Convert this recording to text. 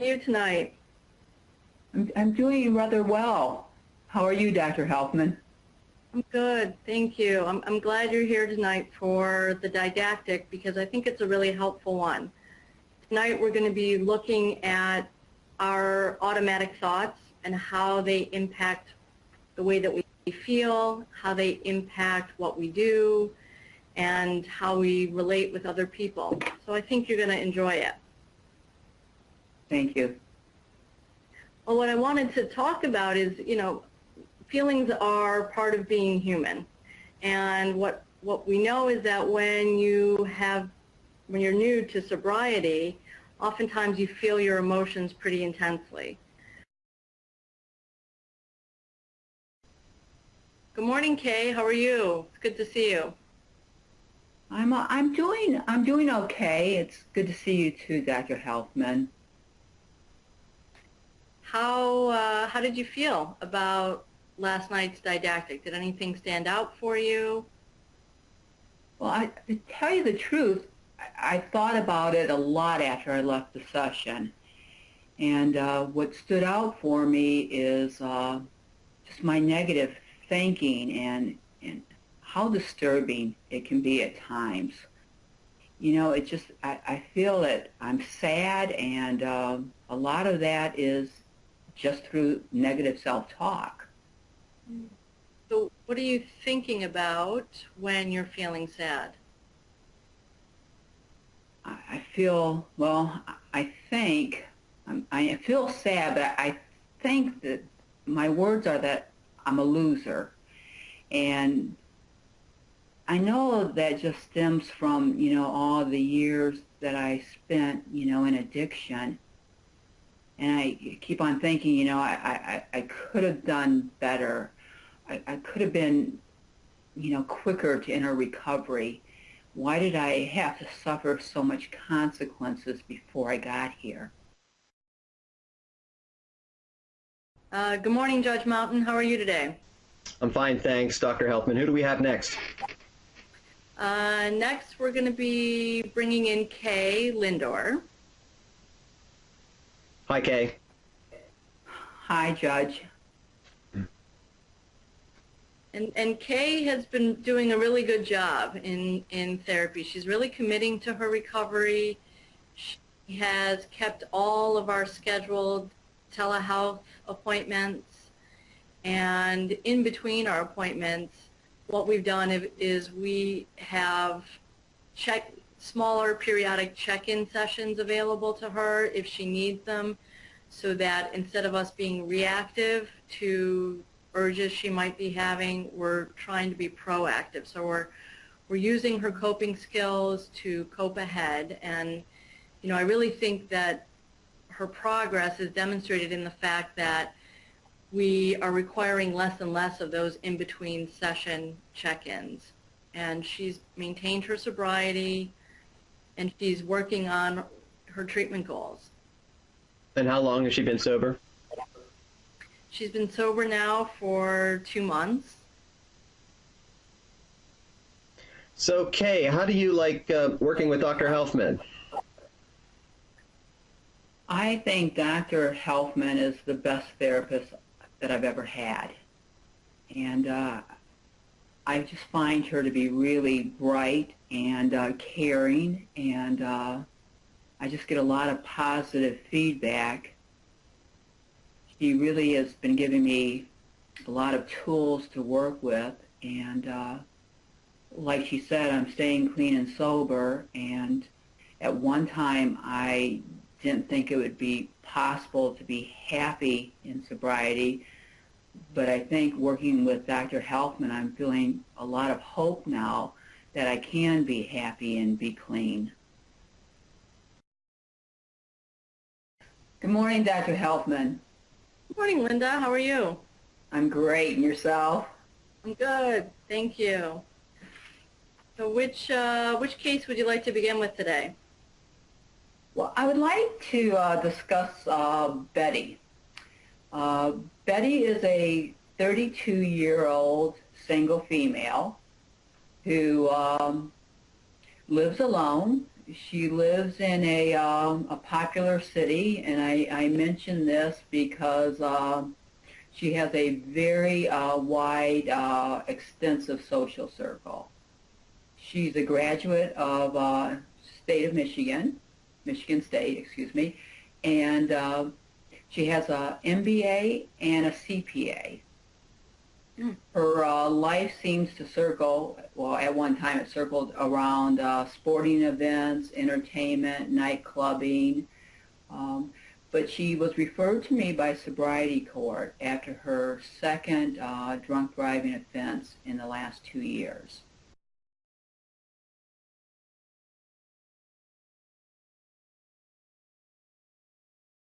How are you tonight? I'm doing rather well. How are you, Dr. Helfman? I'm good, thank you. I'm glad you're here tonight for the didactic because I think it's a really helpful one. Tonight we're going to be looking at our automatic thoughts and how they impact the way that we feel, how they impact what we do, and how we relate with other people. So I think you're going to enjoy it. Thank you. Well, what I wanted to talk about is, feelings are part of being human. And what we know is that when you're new to sobriety, oftentimes you feel your emotions pretty intensely. Good morning, Kay. How are you? It's good to see you. I'm doing okay. It's good to see you too, Dr. Helfman. How did you feel about last night's didactic? Did anything stand out for you? Well, to tell you the truth, I thought about it a lot after I left the session. And what stood out for me is just my negative thinking and how disturbing it can be at times. It just, I feel that I'm sad, and a lot of that is just through negative self-talk. So what are you thinking about when you're feeling sad? I feel, well, I feel sad, but I think that my words are that I'm a loser. And I know that just stems from, all the years that I spent, in addiction. And I keep on thinking, I could have done better. I could have been, quicker to enter recovery. Why did I have to suffer so much consequences before I got here? Good morning, Judge Mountain. How are you today? I'm fine, thanks, Dr. Helfman. Who do we have next? Next, we're going to be bringing in Kay Lindor. Hi, Kay. Hi, Judge. And Kay has been doing a really good job in therapy. She's really committing to her recovery. She has kept all of our scheduled telehealth appointments, and in between our appointments, what we've done is we have smaller periodic check-in sessions available to her if she needs them, so that instead of us being reactive to urges she might be having, we're trying to be proactive. So we're using her coping skills to cope ahead, and I really think that her progress is demonstrated in the fact that we are requiring less and less of those in-between session check-ins. And she's maintained her sobriety, and she's working on her treatment goals. And how long has she been sober? She's been sober now for 2 months. So, Kay, how do you like working with Dr. Helfman? I think Dr. Helfman is the best therapist that I've ever had. And I just find her to be really bright and caring, and I just get a lot of positive feedback. She really has been giving me a lot of tools to work with, and like she said, I'm staying clean and sober, and at one time I didn't think it would be possible to be happy in sobriety, but I think working with Dr. Helfman, I'm feeling a lot of hope now that I can be happy and be clean. Good morning, Dr. Helfman. Good morning, Linda. How are you? I'm great. And yourself? I'm good. Thank you. So which case would you like to begin with today? Well, I would like to discuss Betty. Betty is a 32-year-old single female who lives alone. She lives in a popular city, and I mention this because she has a very wide, extensive social circle. She's a graduate of state of Michigan State, excuse me, and she has a MBA and a CPA. Her life seems to circle, well, at one time it circled around sporting events, entertainment, night clubbing, but she was referred to me by sobriety court after her second drunk driving offense in the last 2 years.